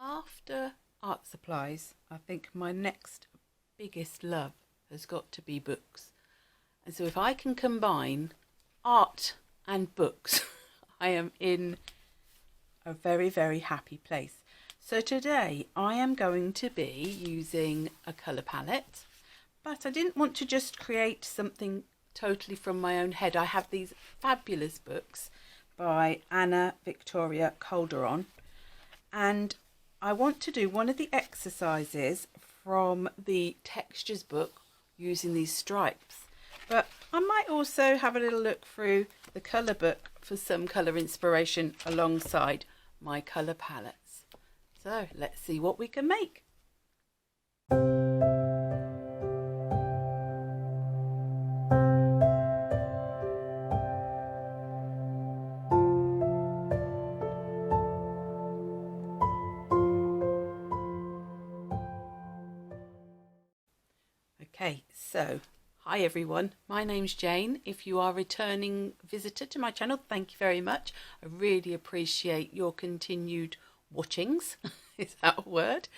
After art supplies, I think my next biggest love has got to be books. And so if I can combine art and books, I am in a very, very happy place. So today I am going to be using a colour palette, but I didn't want to just create something totally from my own head. I have these fabulous books by Anna Victoria Calderon, and I want to do one of the exercises from the textures book using these stripes, but I might also have a little look through the colour book for some colour inspiration alongside my colour palettes. So let's see what we can make. Okay, so hi everyone, my name's Jane. If you are a returning visitor to my channel, thank you very much. I really appreciate your continued watchings, is that a word?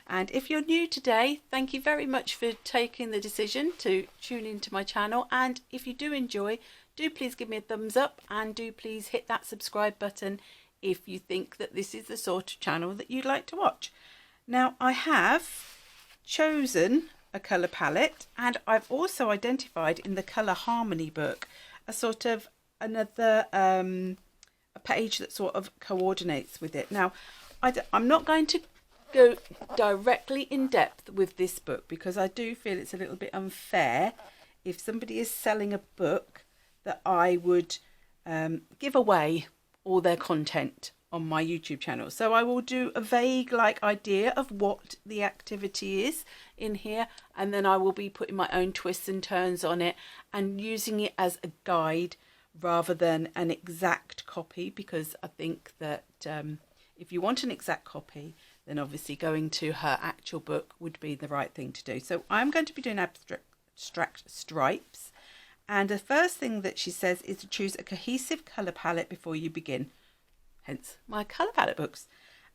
And if you're new today, thank you very much for taking the decision to tune into my channel. And if you do enjoy, do please give me a thumbs up and do please hit that subscribe button if you think that this is the sort of channel that you'd like to watch. Now I have chosen a colour palette, and I've also identified in the Colour Harmony book a sort of another a page that sort of coordinates with it. Now I'm not going to go directly in depth with this book because I do feel it's a little bit unfair if somebody is selling a book that I would give away all their content on my YouTube channel. So I will do a vague idea of what the activity is in here, and then I will be putting my own twists and turns on it and using it as a guide rather than an exact copy, because I think that if you want an exact copy, then obviously going to her actual book would be the right thing to do. So I'm going to be doing abstract stripes, and the first thing that she says is to choose a cohesive colour palette before you begin. Hence my colour palette books.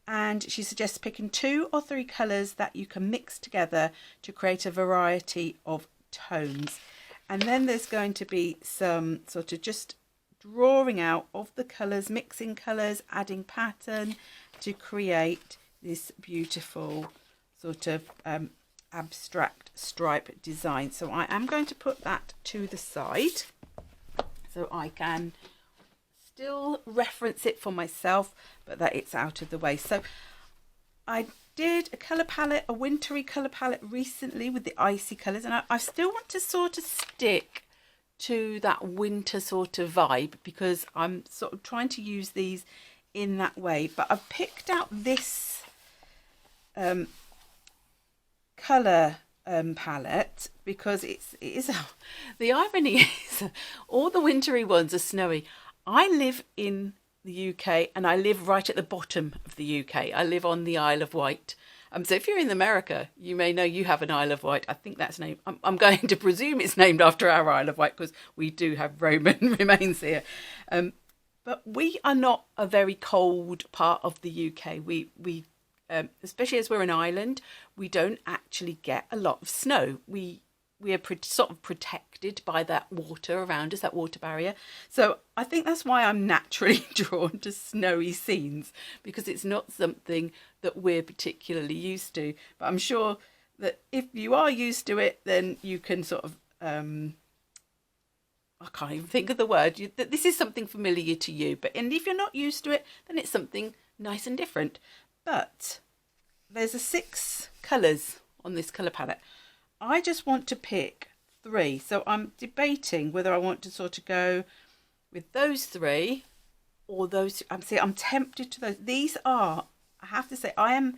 And she suggests picking 2 or 3 colours that you can mix together to create a variety of tones. And then there's going to be some sort of just drawing out of the colours, mixing colours, adding pattern to create this beautiful sort of abstract stripe design. So I am going to put that to the side so I can still reference it for myself, but that it's out of the way. So I did a colour palette, a wintry colour palette recently with the icy colours, and I still want to sort of stick to that winter sort of vibe because I'm sort of trying to use these in that way. But I've picked out this colour palette because it is the irony is all the wintry ones are snowy. I live in the UK and I live right at the bottom of the UK. I live on the Isle of Wight. So if you're in America, you may know you have an Isle of Wight. I think that's named, I'm going to presume it's named after our Isle of Wight because we do have Roman remains here. But we are not a very cold part of the UK. We especially as we're an island, we don't actually get a lot of snow. We are sort of protected by that water around us, that water barrier. So I think that's why I'm naturally drawn to snowy scenes, because it's not something that we're particularly used to. But I'm sure that if you are used to it, then you can sort of, I can't even think of the word, that this is something familiar to you. And if you're not used to it, then it's something nice and different. But there's 6 colours on this colour palette. I just want to pick 3, so I'm debating whether I want to sort of go with those 3 or those. I'm tempted to those. These are, I have to say, I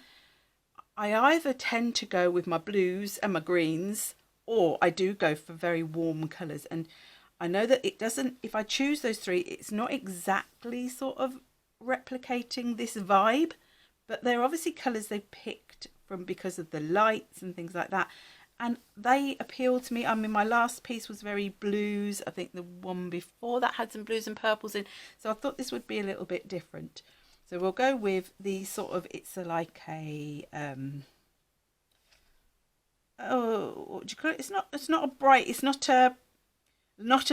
either tend to go with my blues and my greens, or I do go for very warm colours. And I know that it doesn't, if I choose those 3, it's not exactly sort of replicating this vibe, but they're obviously colours they picked from because of the lights and things like that. And they appeal to me. I mean, my last piece was very blues. I think the one before that had some blues and purples in. So I thought this would be a little bit different. So we'll go with the sort of, it's like a, oh, what do you call it? It's not a bright, it's not a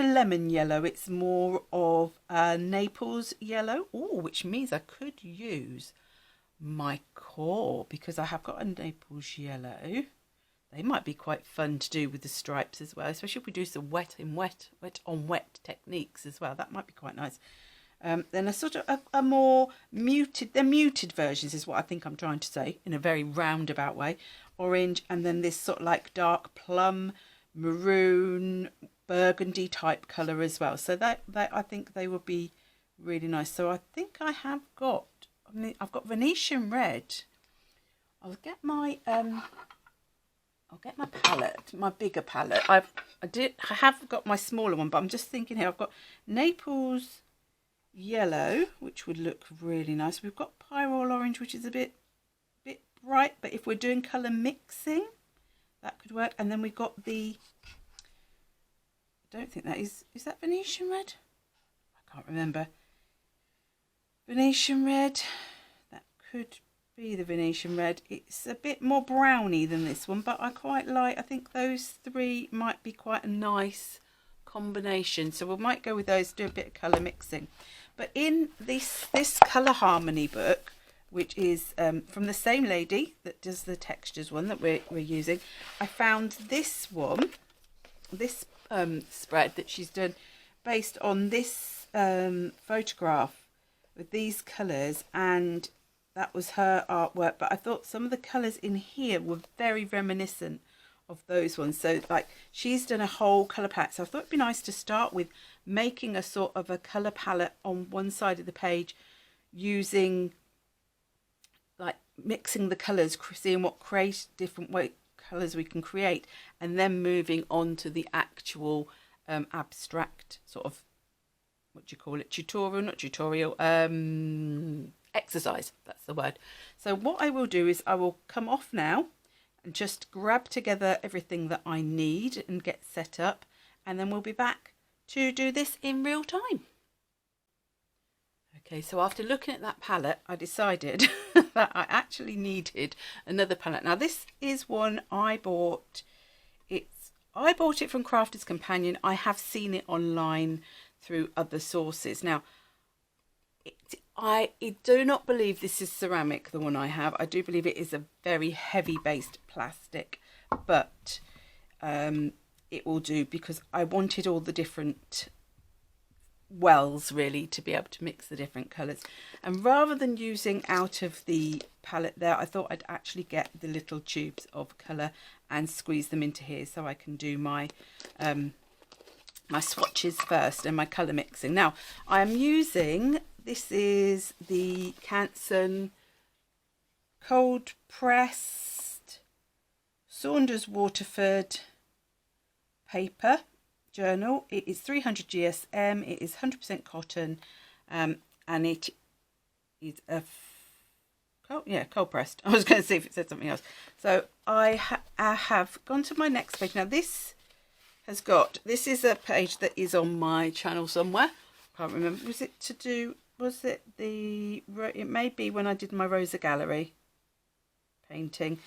lemon yellow. It's more of a Naples yellow. Oh, which means I could use my core because I have got a Naples yellow. They might be quite fun to do with the stripes as well, especially if we do some wet on wet techniques as well. That might be quite nice. Then a sort of a more muted, they're muted versions is what I think I'm trying to say in a very roundabout way. Orange, and then this sort of like dark plum, maroon, burgundy type colour as well. So that I think they would be really nice. So I think I have got, I've got Venetian red. I'll get my palette, my bigger palette. I have got my smaller one, but I'm just thinking here I've got Naples yellow, which would look really nice. We've got Pyrrole orange, which is a bit bright, but if we're doing colour mixing, that could work. And then we got the, I don't think that is that Venetian red? I can't remember. Venetian red, that could be the Venetian red. It's a bit more browny than this one, but I quite like, I think those three might be quite a nice combination. So we might go with those, do a bit of colour mixing. But in this Colour Harmony book, which is from the same lady that does the textures one that we're using, I found this one, this spread that she's done based on this photograph with these colours, and that was her artwork. But I thought some of the colours in here were very reminiscent of those ones. So like she's done a whole colour palette, so I thought it'd be nice to start with making a sort of a colour palette on one side of the page, using like mixing the colours, seeing what different colours we can create, and then moving on to the actual abstract sort of, what do you call it, tutorial, exercise, that's the word. So what I will do is I will come off now and just grab together everything that I need and get set up, and then we'll be back to do this in real time. Okay, so after looking at that palette, I decided that I actually needed another palette. Now this is one I bought. I bought it from Crafter's Companion. I have seen it online through other sources. Now, I do not believe this is ceramic, the one I have. I do believe it is a very heavy based plastic, but it will do because I wanted all the different wells really to be able to mix the different colours. And rather than using out of the palette there, I thought I'd actually get the little tubes of colour and squeeze them into here so I can do my my swatches first and my colour mixing. Now I am using, this is the Canson cold pressed Saunders Waterford paper journal. It is 300 GSM, it is 100% cotton, and it is a cold pressed. I was going to see if it said something else. So I have gone to my next page. Now this is a page that is on my channel somewhere. Can't remember. It may be when I did my Rosa Gallery painting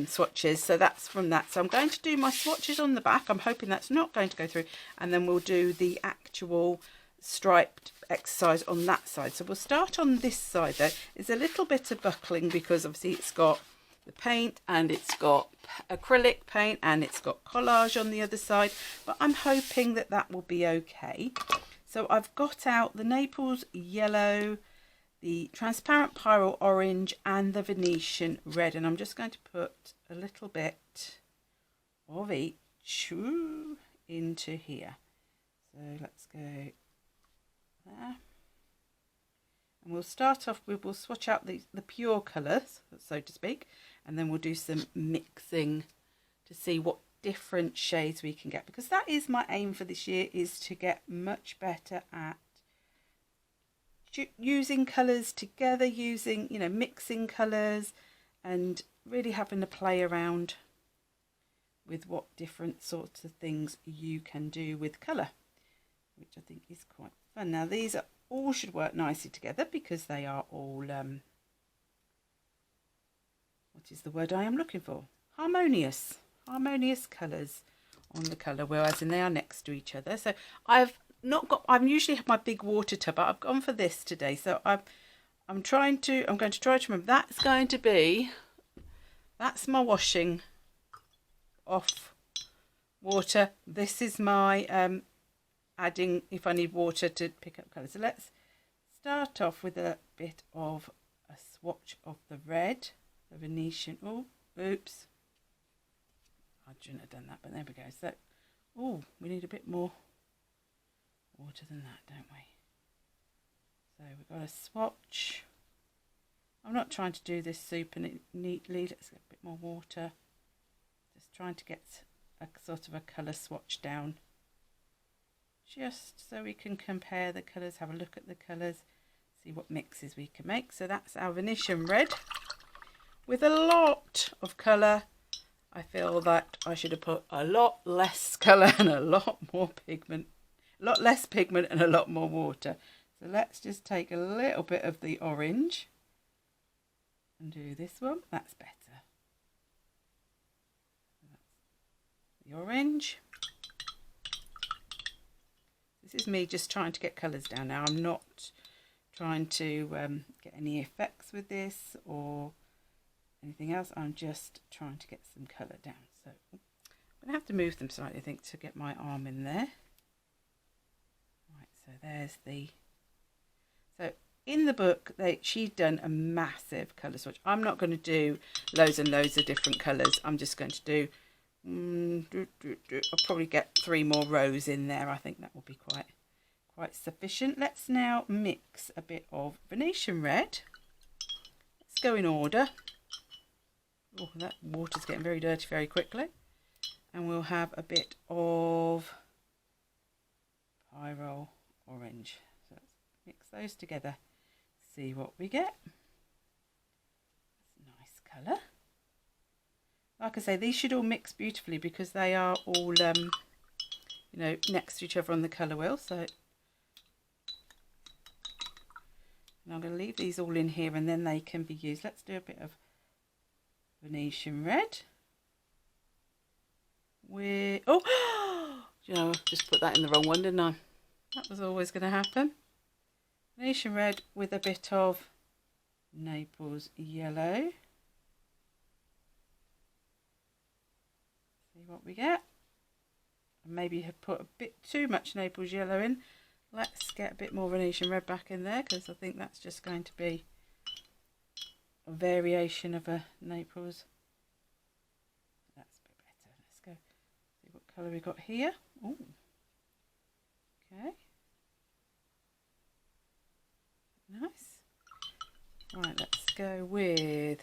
swatches. So that's from that. So I'm going to do my swatches on the back. I'm hoping that's not going to go through. And then we'll do the actual striped exercise on that side. So we'll start on this side though. It's a little bit of buckling because obviously it's got the paint and it's got acrylic paint and it's got collage on the other side, but I'm hoping that that will be okay. So I've got out the Naples yellow, the transparent Pyrrole orange and the Venetian red, and I'm just going to put a little bit of each into here. So let's go there. And we'll start off with, we'll swatch out the pure colours, so to speak, and then we'll do some mixing to see what different shades we can get, because that is my aim for this year, is to get much better at using colours together, using, you know, mixing colours and really having to play around with what different sorts of things you can do with colour, which I think is quite fun. Now these are all should work nicely together because they are all, what is the word I am looking for? Harmonious. Harmonious colours on the colour wheel, as in they are next to each other. So I've usually have my big water tub, but I've gone for this today. So I'm going to try to remember that's my washing off water. This is my adding if I need water to pick up colours. So let's start off with a bit of a swatch of the red, the Venetian. Oh, oops. I shouldn't have done that, but there we go. So, oh, we need a bit more water than that, don't we? So we've got a swatch. I'm not trying to do this super neatly. Let's get a bit more water. Just trying to get a sort of a colour swatch down, just so we can compare the colours, have a look at the colours, see what mixes we can make. So that's our Venetian red with a lot of colour. I feel that I should have put a lot less colour and a lot more pigment, a lot less pigment and a lot more water. So let's just take a little bit of the orange and do this one. That's better. That's the orange. This is me just trying to get colours down now. I'm not trying to get any effects with this or anything else. I'm just trying to get some colour down. So I'm going to have to move them slightly, I think, to get my arm in there. Right, so there's the... So in the book, she's done a massive colour swatch. I'm not going to do loads and loads of different colours. I'm just going to do... I'll probably get 3 more rows in there. I think that will be quite sufficient. Let's now mix a bit of Venetian red. Let's go in order. Oh, that water's getting very dirty very quickly. And we'll have a bit of Pyro orange. So let's mix those together. See what we get. That's a nice colour. Like I say, these should all mix beautifully because they are all, you know, next to each other on the colour wheel. So and I'm going to leave these all in here and then they can be used. Let's do a bit of Venetian red. Oh, you know, I just put that in the wrong one, didn't I? That was always going to happen. Venetian red with a bit of Naples yellow. See what we get. Maybe have put a bit too much Naples yellow in. Let's get a bit more Venetian red back in there because I think that's just going to be a variation of a Naples. That's a bit better. Let's go see what colour we got here. Oh, okay, nice. Right, let's go with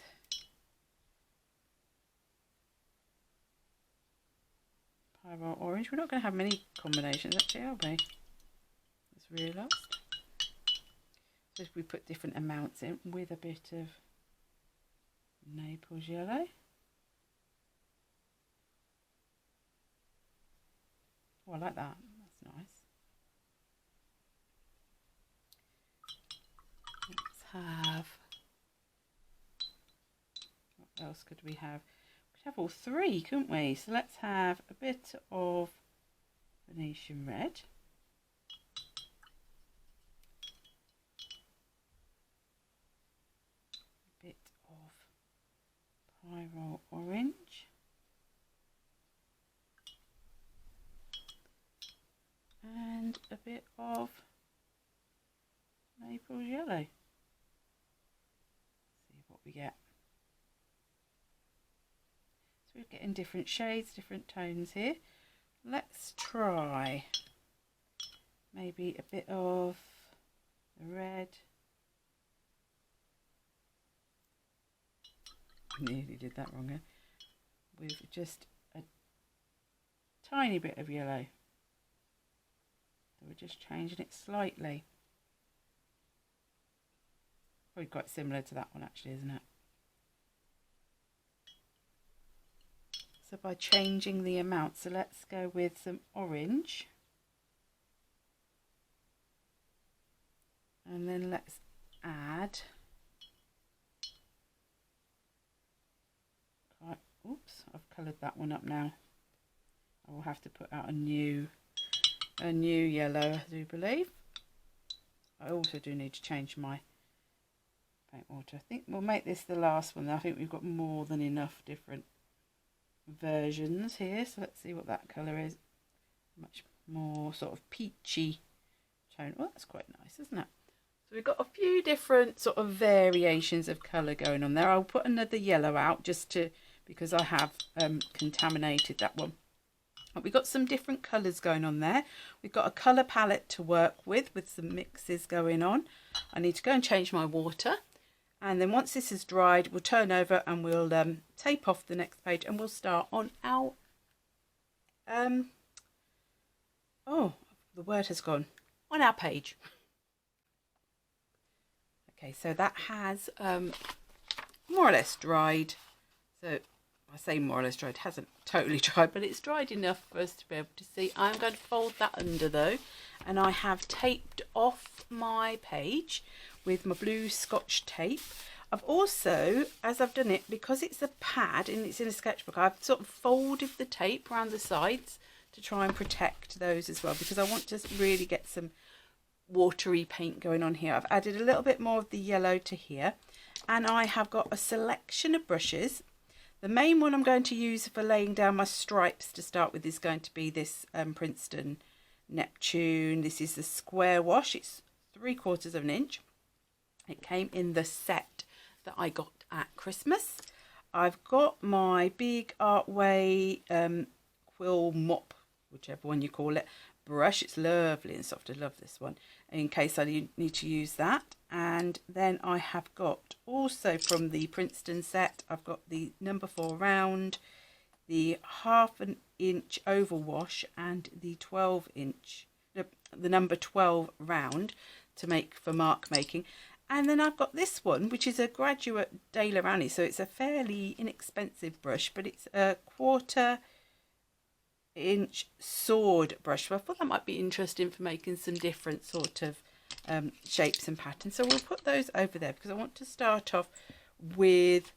Pyro orange. We're not going to have many combinations actually, are we? Just realised. So if we put different amounts in with a bit of Naples yellow. Oh, I like that. That's nice. Let's have... What else could we have? We could have all 3, couldn't we? So let's have a bit of Venetian red. A bit of Pyro orange. And a bit of Naples yellow. See what we get. So we're getting different shades, different tones here. Let's try maybe a bit of the red. I nearly did that wrong there. With just a tiny bit of yellow. So we're just changing it slightly. Probably quite similar to that one actually, isn't it? So by changing the amount, so let's go with some orange. And then let's add, oops, I've coloured that one up now. I will have to put out a new yellow, I do believe. I also do need to change my paint water. I think we'll make this the last one. I think we've got more than enough different versions here. So let's see what that colour is. Much more sort of peachy tone. Well, that's quite nice, isn't it? So we've got a few different sort of variations of colour going on there. I'll put another yellow out because I have contaminated that one. But we've got some different colours going on there. We've got a colour palette to work with some mixes going on. I need to go and change my water. And then once this is dried, we'll turn over and we'll tape off the next page and we'll start on our... oh, the word has gone. On our page. Okay, so that has more or less dried. So I say more or less dried, it hasn't totally dried, but it's dried enough for us to be able to see. I'm going to fold that under though, and I have taped off my page with my blue Scotch tape. I've also, as I've done it, because it's a pad and it's in a sketchbook, I've sort of folded the tape around the sides to try and protect those as well, because I want to really get some watery paint going on here. I've added a little bit more of the yellow to here, and I have got a selection of brushes. The main one I'm going to use for laying down my stripes to start with is going to be this Princeton Neptune. This is the square wash. It's 3/4 of an inch. It came in the set that I got at Christmas. I've got my big Artway quill mop, whichever one you call it, brush. It's lovely and soft. I love this one in case I need to use that. And then I have got also from the Princeton set, I've got the number 4 round, the 1/2 inch oval wash, and the 12-inch, the number 12 round to make for mark making. And then I've got this one, which is a Graduate Daler Rowney, so it's a fairly inexpensive brush, but it's a 1/4 inch sword brush. So I thought that might be interesting for making some different sort of shapes and patterns. So we'll put those over there because I want to start off with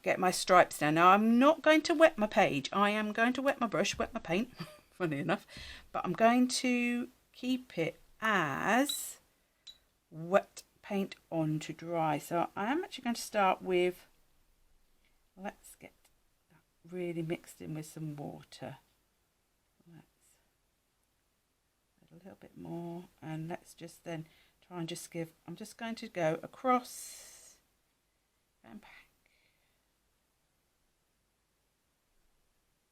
get my stripes down. Now I'm not going to wet my page. I am going to wet my brush, wet my paint, funny enough, but I'm going to keep it as wet paint on to dry. So I am actually going to start with, let's get that really mixed in with some water. A little bit more, and let's just then try and just give, I'm just going to go across and back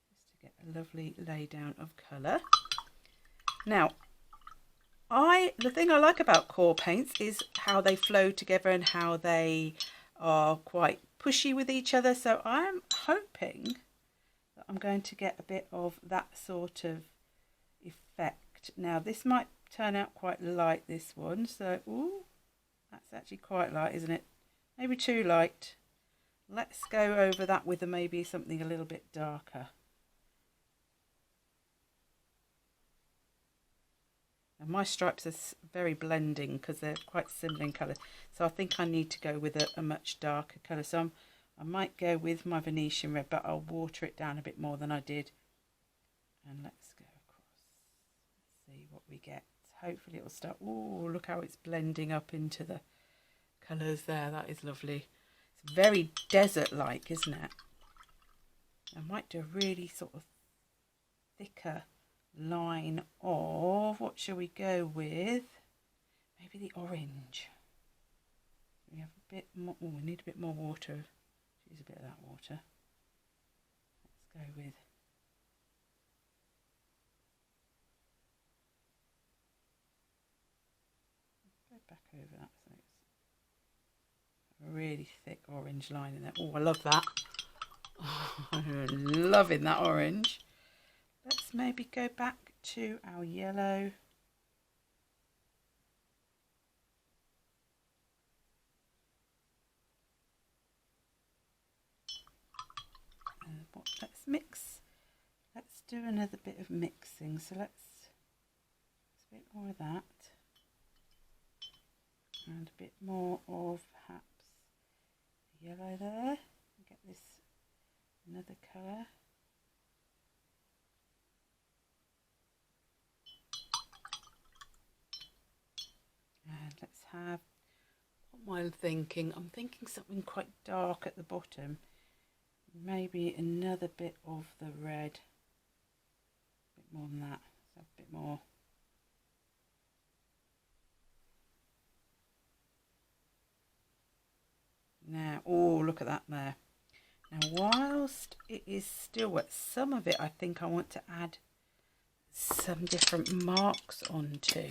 just to get a lovely lay down of colour. Now the thing I like about core paints is how they flow together and how they are quite pushy with each other, so I'm hoping that I'm going to get a bit of that sort of effect. Now this might turn out quite light, this one, so ooh, that's actually quite light, isn't it? Maybe too light. Let's go over that with maybe something a little bit darker. And my stripes are very blending because they're quite similar in colour, so I think I need to go with a much darker colour. So I might go with my Venetian red, but I'll water it down a bit more than I did. And let's go see what we get. Hopefully it'll start. Oh, look how it's blending up into the colours there. That is lovely. It's very desert-like, isn't it? I might do a really sort of thicker line of, what shall we go with? Maybe the orange. We have a bit more. Oh, we need a bit more water. Use a bit of that water. Let's go with back over that, so it's a really thick orange line in there. Oh, I love that. Oh, I'm loving that orange. Let's maybe go back to our yellow. Let's mix. Let's do another bit of mixing. So let's a bit more of that. And a bit more of perhaps the yellow there. Get this another colour. And let's have, what am I thinking? I'm thinking something quite dark at the bottom. Maybe another bit of the red. A bit more than that. So a bit more. Now, oh, look at that there. Now, whilst it is still wet, some of it I think I want to add some different marks onto.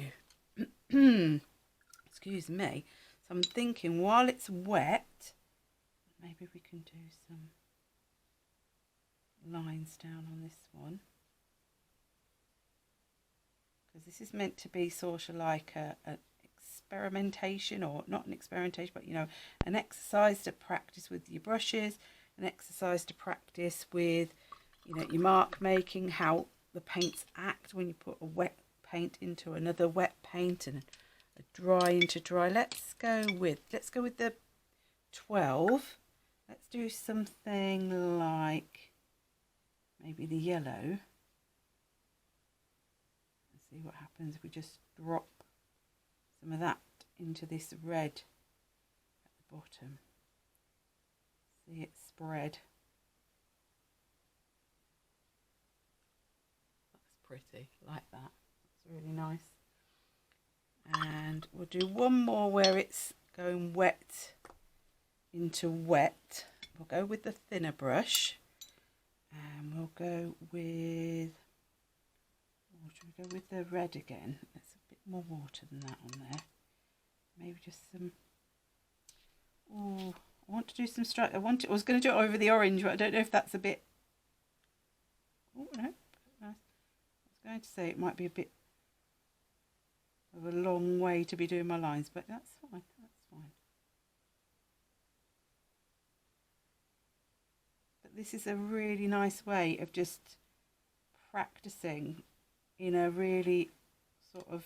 Excuse me. So I'm thinking while it's wet, maybe we can do some lines down on this one. Because this is meant to be sort of like a experimentation, or not an experimentation, but you know, an exercise to practice with your brushes, an exercise to practice with, you know, your mark making, how the paints act when you put a wet paint into another wet paint and a dry into dry. Let's go with the 12. Let's do something like maybe the yellow. Let's see what happens if we just drop some of that into this red at the bottom. See it spread. That's pretty, like that. That's really nice. And we'll do one more where it's going wet into wet. We'll go with the thinner brush, and we'll go with, or should we go with the red again? There's a bit more water than that on there. Maybe just some, oh, I want to do some stripes. I was going to do it over the orange, but I don't know if that's a bit, oh no, nice. I was going to say it might be a bit of a long way to be doing my lines, but that's fine, that's fine. But this is a really nice way of just practicing in a really sort of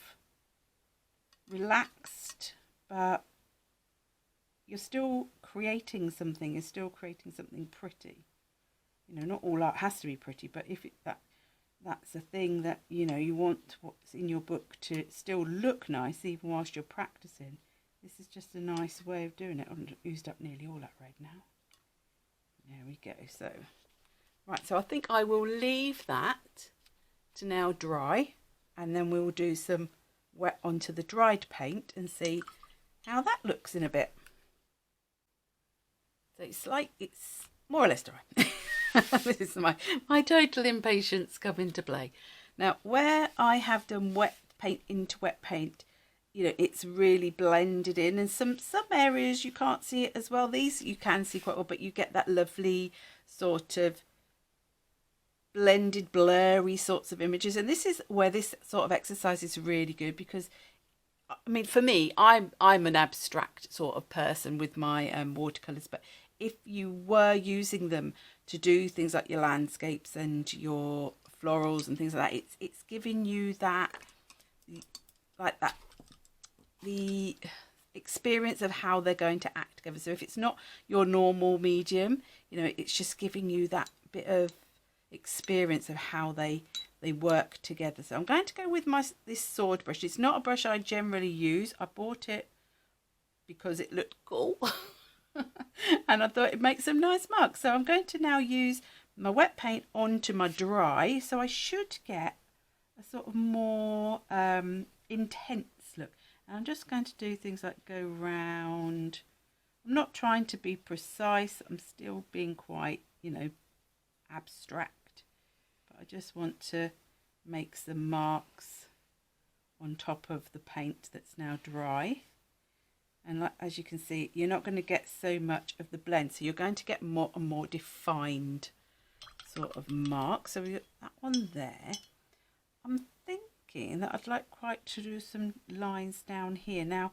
relaxed, but you're still creating something, you're still creating something pretty. You know, not all art has to be pretty, but if that's a thing that, you know, you want what's in your book to still look nice even whilst you're practicing. This is just a nice way of doing it. I've used up nearly all that red now. There we go. So, right, so I think I will leave that to now dry, and then we will do some wet onto the dried paint and see how that looks in a bit. So it's like it's more or less dry. This is my total impatience come into play. Now, where I have done wet paint into wet paint, you know, it's really blended in, and some areas you can't see it as well. These you can see quite well, but you get that lovely sort of blended, blurry sorts of images. And this is where this sort of exercise is really good, because I mean, for me, I'm an abstract sort of person with my watercolors, but if you were using them to do things like your landscapes and your florals and things like that, it's giving you that, like that, the experience of how they're going to act together. So if it's not your normal medium, you know, it's just giving you that bit of experience of how they work together. So I'm going to go with this sword brush. It's not a brush I generally use. I bought it because it looked cool. And I thought it'd make some nice marks. So I'm going to now use my wet paint onto my dry, so I should get a sort of more intense look. And I'm just going to do things like go round. I'm not trying to be precise, I'm still being quite, you know, abstract, but I just want to make some marks on top of the paint that's now dry. And like, as you can see, you're not going to get so much of the blend, so you're going to get more and more defined sort of marks. So we got that one there. I'm thinking that I'd like quite to do some lines down here. Now,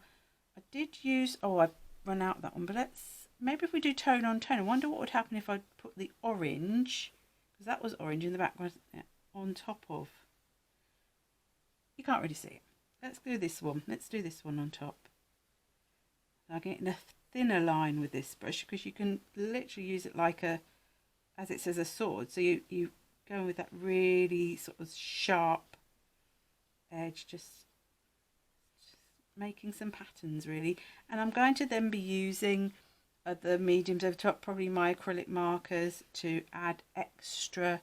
I did use, oh, I've run out of that one, but let's, maybe if we do tone on tone, I wonder what would happen if I put the orange, because that was orange in the background, on top of, you can't really see it. Let's do this one. Let's do this one on top. I'm getting a thinner line with this brush because you can literally use it like a, as it says, a sword. So you go with that really sort of sharp edge, just making some patterns really. And I'm going to then be using the mediums over top, probably my acrylic markers, to add extra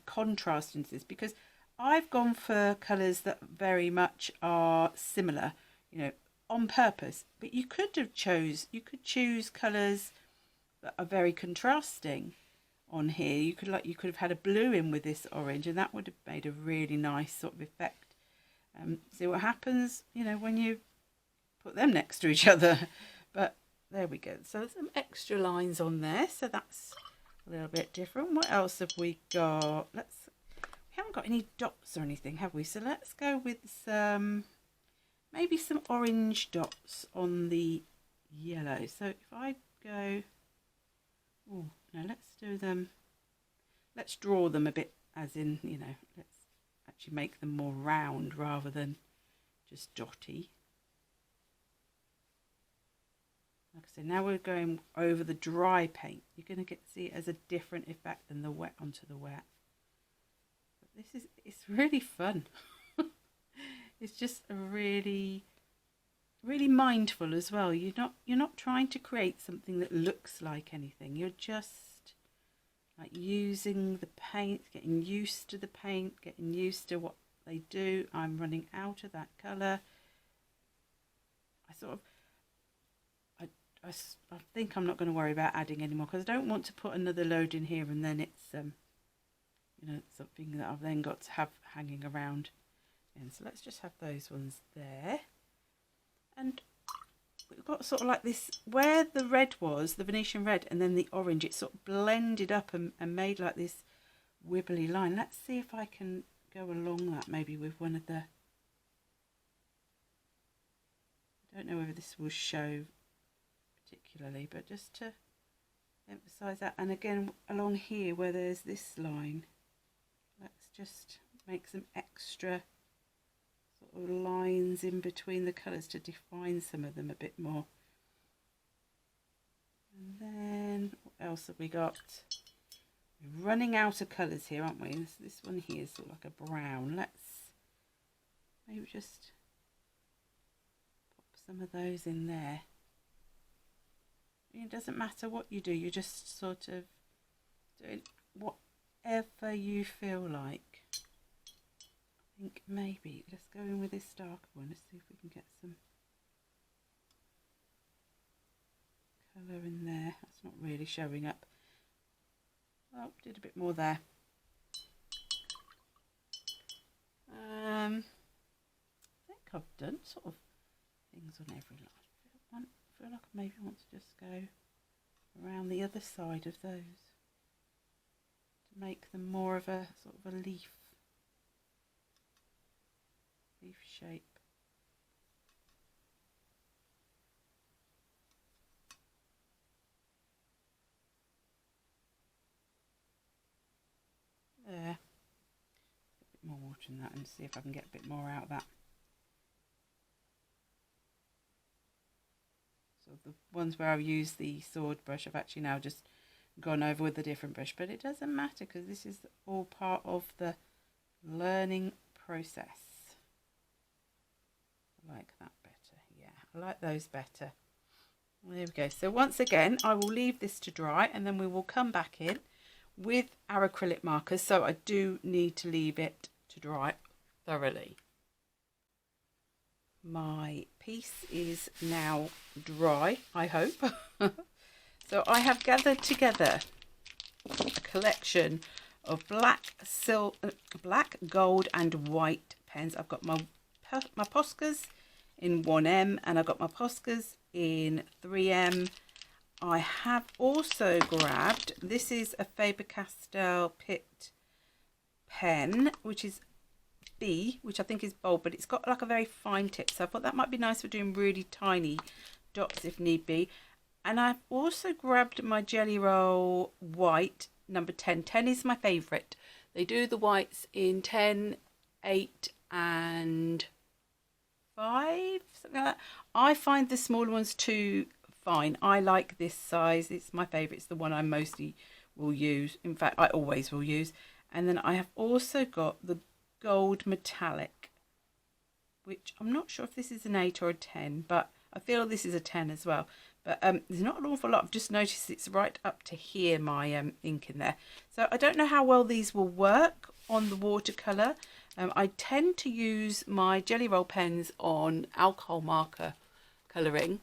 contrast into this, because I've gone for colours that very much are similar, you know, on purpose. But you could choose colours that are very contrasting on here. You could have had a blue in with this orange, and that would have made a really nice sort of effect. See what happens, you know, when you put them next to each other. But there we go. So some extra lines on there, so that's a little bit different. What else have we got? We haven't got any dots or anything, have we? So let's go with some, maybe some orange dots on the yellow. So if I go, oh no, let's do them, let's draw them a bit, as in, you know, let's actually make them more round rather than just dotty. Like I said, now we're going over the dry paint. You're going to see it as a different effect than the wet onto the wet. But it's really fun. It's just a really mindful as well. You're not trying to create something that looks like anything. You're just like using the paint, getting used to the paint, getting used to what they do. I'm running out of that colour. I think I'm not going to worry about adding any more, because I don't want to put another load in here and then it's you know, something that I've then got to have hanging around. And so let's just have those ones there. And we've got sort of like this, where the red was, the Venetian red, and then the orange, it sort of blended up and made like this wibbly line. Let's see if I can go along that maybe with one of the, I don't know whether this will show particularly, but just to emphasize that. And again, along here where there's this line, let's just make some extra sort of lines in between the colours to define some of them a bit more. And then what else have we got? We're running out of colours here, aren't we? This one here is sort of like a brown. Let's maybe just pop some of those in there. It doesn't matter what you do, you're just sort of doing whatever you feel like. I think maybe let's go in with this darker one. Let's see if we can get some colour in there. That's not really showing up. Oh, did a bit more there. I think I've done sort of things on every line. I feel like I maybe want to just go around the other side of those to make them more of a sort of a leaf shape. There. A bit more water in that and see if I can get a bit more out of that. So the ones where I've used the sword brush, I've actually now just gone over with a different brush, but it doesn't matter because this is all part of the learning process. I like that better. Yeah, I like those better. There we go. So once again, I will leave this to dry and then we will come back in with our acrylic markers. So I do need to leave it to dry thoroughly. My piece is now dry, I hope. So I have gathered together a collection of black, gold and white pens. I've got my Poscas in 1M and I've got my Poscas in 3M. I have also grabbed, this is a Faber Castell Pitt pen, which is B, which I think is bold, but it's got like a very fine tip, so I thought that might be nice for doing really tiny dots if need be. And I've also grabbed my Jelly Roll white number 10. 10 is my favourite. They do the whites in 10, 8 and 5, something like that. I find the smaller ones too fine. I like this size. It's my favourite. It's the one I mostly will use. In fact, I always will use. And then I have also got the gold metallic, which I'm not sure if this is an 8 or a 10, but I feel this is a 10 as well. But there's not an awful lot. I've just noticed it's right up to here, my ink in there. So I don't know how well these will work on the watercolour. I tend to use my Jelly Roll pens on alcohol marker colouring.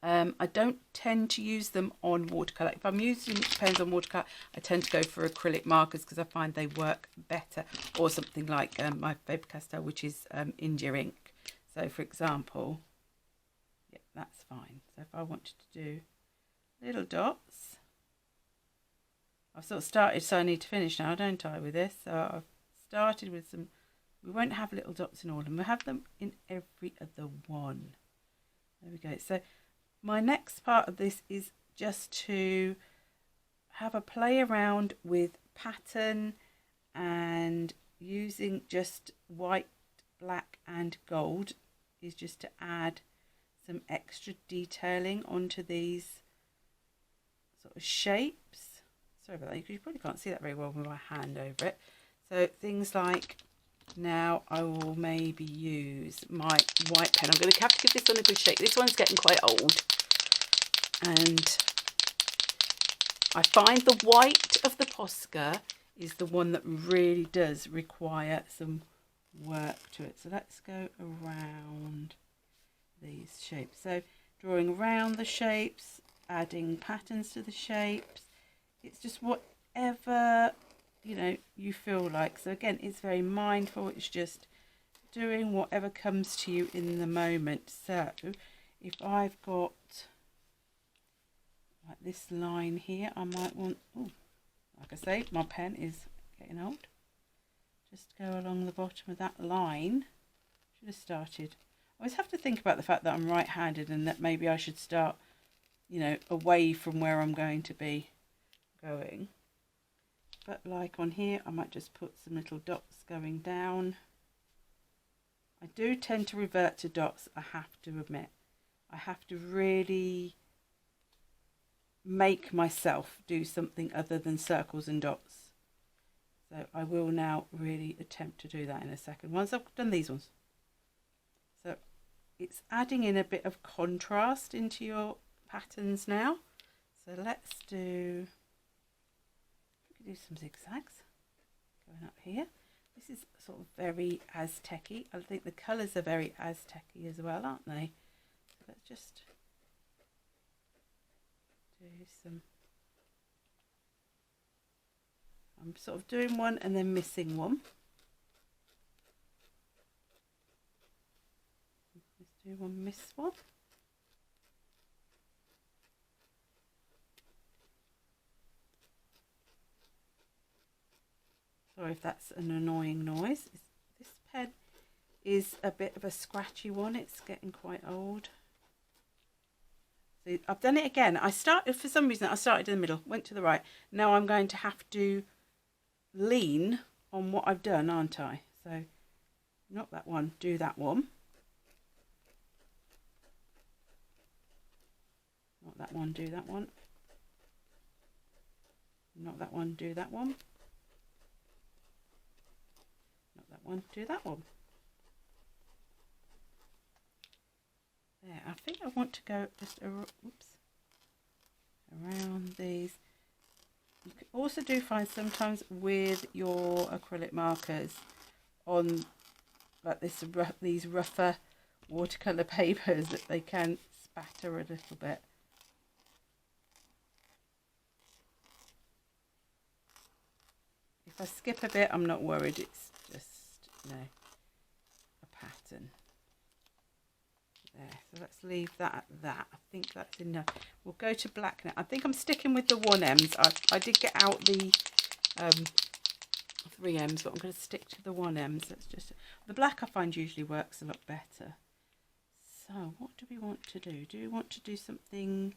I don't tend to use them on watercolour. If I'm using pens on watercolour, I tend to go for acrylic markers because I find they work better. Or something like my Faber Castell, which is India ink. So for example, yeah, that's fine. So if I wanted to do little dots, I've sort of started, so I need to finish now, don't I, with this? So I've started with some, we won't have little dots in all of them, we'll have them in every other one. There we go. So my next part of this is just to have a play around with pattern and using just white, black and gold is just to add some extra detailing onto these sort of shapes. Sorry about that, you probably can't see that very well with my hand over it. So things like, now I will maybe use my white pen. I'm going to have to give this one a good shake. This one's getting quite old. And I find the white of the Posca is the one that really does require some work to it. So let's go around these shapes. So drawing around the shapes, adding patterns to the shapes. It's just whatever, you know, you feel like. So again, it's very mindful. It's just doing whatever comes to you in the moment. So if I've got like this line here, I might want, oh, like I say, my pen is getting old. Just go along the bottom of that line. Should have started. I always have to think about the fact that I'm right-handed and that maybe I should start, you know, away from where I'm going to be going. But like on here, I might just put some little dots going down. I do tend to revert to dots, I have to admit. I have to really make myself do something other than circles and dots. So I will now really attempt to do that in a second, once I've done these ones. So it's adding in a bit of contrast into your patterns now. So let's do some zigzags going up here. This is sort of very Aztec-y. I think the colours are very Aztec-y as well, aren't they? So let's just do some. I'm sort of doing one and then missing one. Let's do one, miss one. Sorry if that's an annoying noise. This pen is a bit of a scratchy one. It's getting quite old. So I've done it again. I started, for some reason, I started in the middle, went to the right. Now I'm going to have to lean on what I've done, aren't I? So not that one, do that one. Not that one, do that one. Not that one, do that one. Not that one, do that one. There, I think I want to go just around these. You can also do find sometimes with your acrylic markers on like these rougher watercolour papers that they can spatter a little bit. If I skip a bit, I'm not worried. It's just, you know, a pattern. There, so let's leave that at that. I think that's enough. We'll go to black now. I think I'm sticking with the 1Ms. I did get out the 3Ms, but I'm going to stick to the 1Ms. That's just the black. I find usually works a lot better. So what do we want to do? Do we want to do something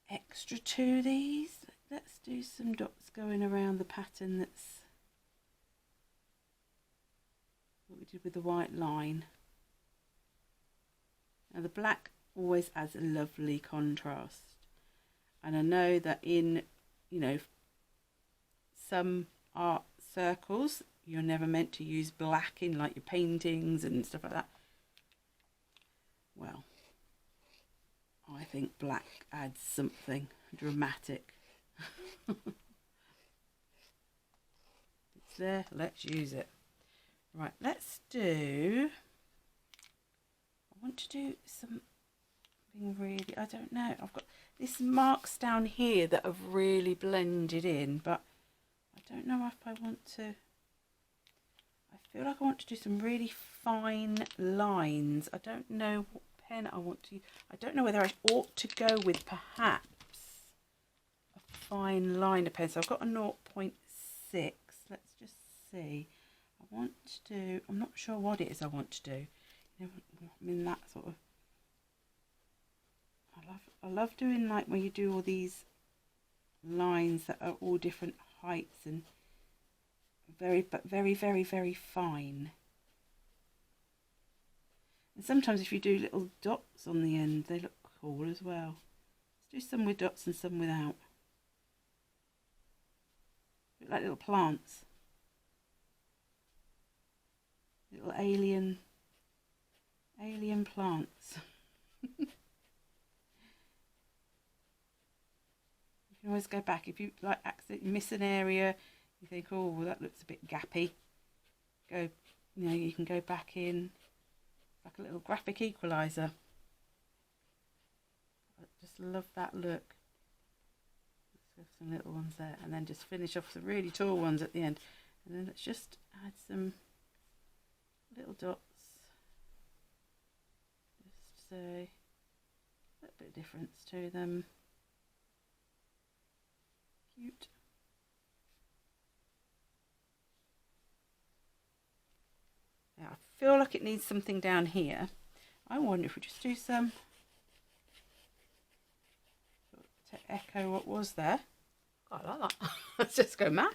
extra to these? Let's do some dots going around the pattern that's what we did with the white line. Now the black always adds a lovely contrast, and I know that in, you know, some art circles you're never meant to use black in like your paintings and stuff like that. Well, I think black adds something dramatic. It's there, let's use it. Right, let's do, I want to do something really, I don't know, I've got these marks down here that have really blended in, but I don't know if I want to, I feel like I want to do some really fine lines. I don't know what pen I want to use. I don't know whether I ought to go with perhaps a fine liner pen. So I've got a 0.6, let's just see. I want to do, I'm not sure what it is I want to do. You know, I'm in that sort of, I love doing like when you do all these lines that are all different heights and very fine. And sometimes if you do little dots on the end, they look cool as well. Let's do some with dots and some without. Look like little plants. Little alien plants. You can always go back if you like accidentally miss an area, you think, oh well, that looks a bit gappy, go, you know, you can go back in like a little graphic equalizer. I just love that look. Let's have some little ones there and then just finish off some really tall ones at the end, and then let's just add some little dots, just so a little bit of difference to them. Cute. Now I feel like it needs something down here. I wonder if we just do some to echo what was there. I like that. Let's just go mad.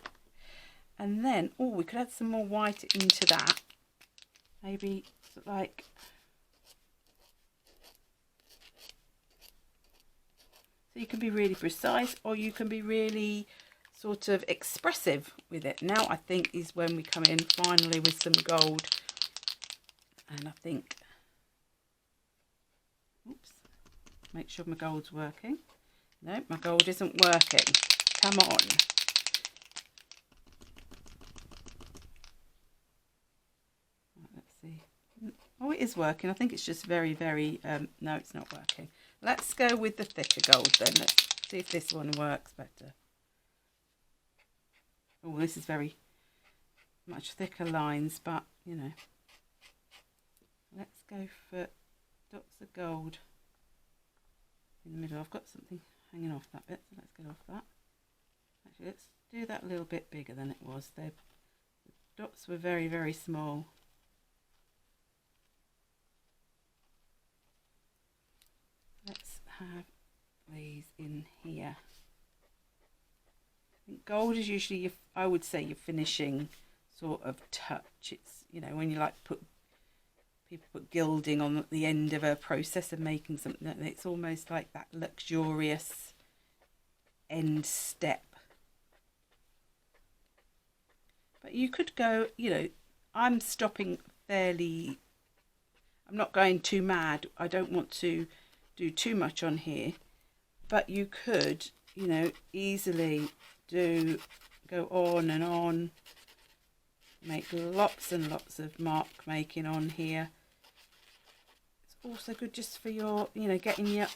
And then, oh, we could add some more white into that. Maybe like, so you can be really precise or you can be really sort of expressive with it. Now I think is when we come in finally with some gold. And I think, oops, make sure my gold's working. No, my gold isn't working. Come on. Right, let's see. Oh, it is working. I think it's just very, no, it's not working. Let's go with the thicker gold then. Let's see if this one works better. Oh, this is very much thicker lines, but, you know. Let's go for dots of gold in the middle. I've got something hanging off that bit, so let's get off that. Actually, let's do that a little bit bigger than it was. The dots were very small. Let's have these in here. I think gold is usually, I would say, your finishing sort of touch. It's, you know, when you like people put gilding on the end of a process of making something, it's almost like that luxurious end step. But you could go, you know, I'm stopping fairly, I'm not going too mad. I don't want to do too much on here, but you could, you know, easily go on and on, make lots and lots of mark making on here. It's also good just for your, you know, getting your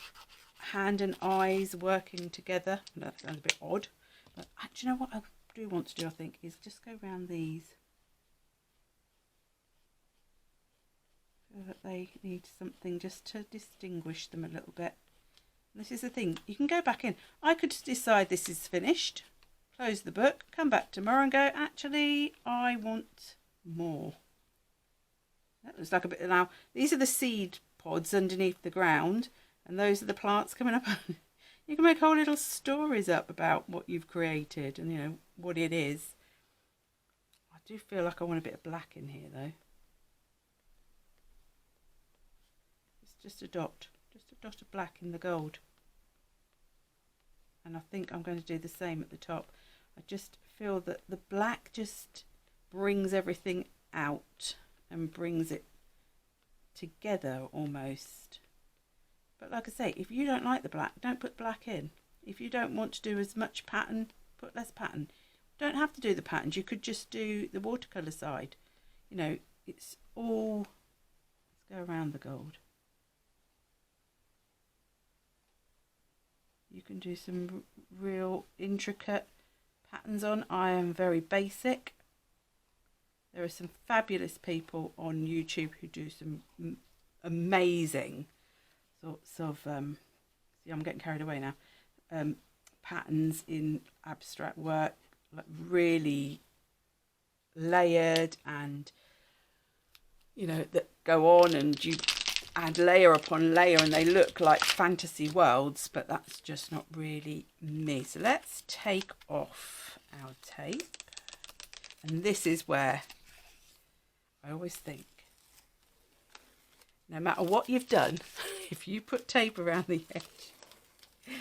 hand and eyes working together. That sounds a bit odd, but actually, you know what I do want to do, I think, is just go around these. I feel that they need something just to distinguish them a little bit. And this is the thing, you can go back in. I could decide this is finished, close the book, come back tomorrow and go, actually, I want more. That looks like a bit. Now, these are the seed pods underneath the ground, and those are the plants coming up. You can make whole little stories up about what you've created and, you know, what it is. I do feel like I want a bit of black in here, though. just a dot of black in the gold. And I think I'm going to do the same at the top. I just feel that the black just brings everything out and brings it together almost. But like I say, if you don't like the black, don't put black in. If you don't want to do as much pattern, put less pattern. Don't have to do the patterns. You could just do the watercolour side. You know, it's all... Let's go around the gold. You can do some real intricate patterns on. I am very basic. There are some fabulous people on YouTube who do some amazing sorts of see, I'm getting carried away now, patterns in abstract work, like really layered, and you know, that go on and you add layer upon layer and they look like fantasy worlds, but that's just not really me. So let's take off our tape, and this is where I always think, no matter what you've done, if you put tape around the edge,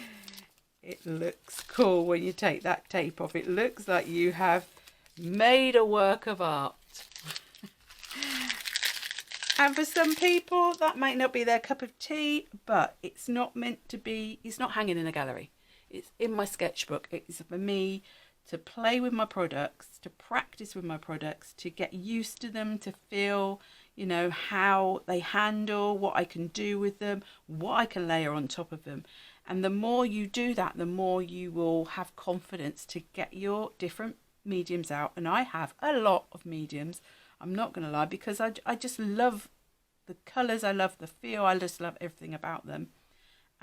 it looks cool when you take that tape off. It looks like you have made a work of art. And for some people, that might not be their cup of tea, but it's not meant to be, it's not hanging in a gallery. It's in my sketchbook. It's for me to play with my products, to practice with my products, to get used to them, to feel, you know, how they handle, what I can do with them, what I can layer on top of them. And the more you do that, the more you will have confidence to get your different mediums out. And I have a lot of mediums, I'm not going to lie, because I just love the colours, I love the feel, I just love everything about them.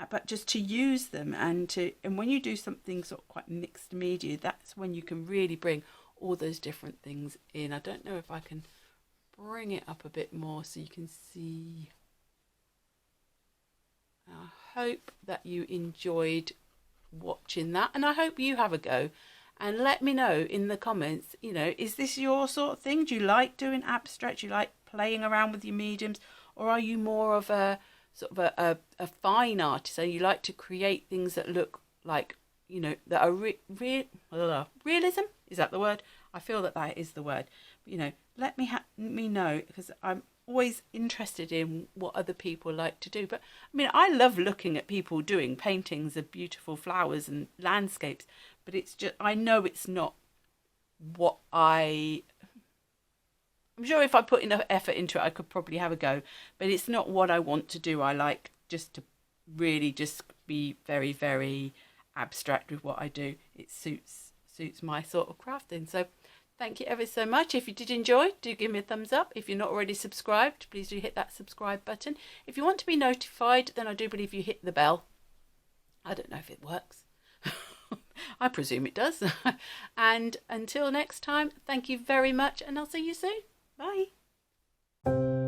But just to use them, and when you do something sort of quite mixed media, that's when you can really bring all those different things in. I don't know if I can bring it up a bit more so you can see. I hope that you enjoyed watching that, and I hope you have a go. And let me know in the comments, you know, is this your sort of thing? Do you like doing abstract? Do you like playing around with your mediums? Or are you more of a sort of a fine artist? So you like to create things that look like, you know, that are realism? Is that the word? I feel that that is the word. But, you know, let me know, because I'm always interested in what other people like to do. But I mean, I love looking at people doing paintings of beautiful flowers and landscapes, but it's just, I know it's not what I'm sure if I put enough effort into it, I could probably have a go, but it's not what I want to do. I like just to really just be very, very abstract with what I do. It suits my sort of crafting. So thank you ever so much. If you did enjoy, do give me a thumbs up. If you're not already subscribed, please do hit that subscribe button. If you want to be notified, then I do believe you hit the bell. I don't know if it works. I presume it does. And until next time, thank you very much, and I'll see you soon. Bye.